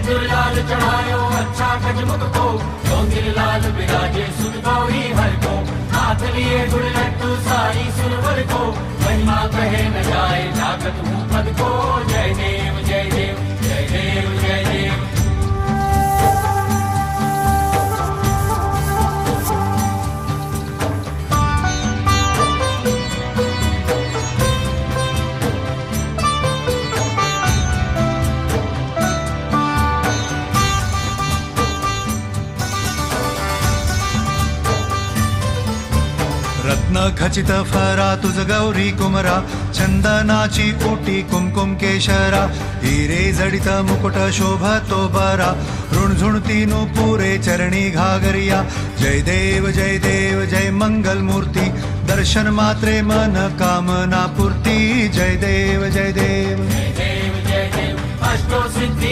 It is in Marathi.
सिंदूर लाल चढ़ायो अच्छा गजमुख को, चौंदिल लाल बिराजे सुत गौरी हर को, हाथ लिए गुड़ लड्डू सारी सुरवर को, महिमा कहे न जाए जागत हूँ पद को। जय देव जय देव जय देव जय देव। रत्न खचित फरा तुझ गौरी कुमरा, चंदनाची ओटी कुमकुम केशरा, हिरे जडित मुकुट शोभतो बरा, ऋणझुणती पुरे चरणी घागरिया। जय देव जय मंगल मूर्ती, दर्शन मात्रे मन कामना पूर्ती। जय देव जय देव जय देव जय देव। अष्टो सिद्धि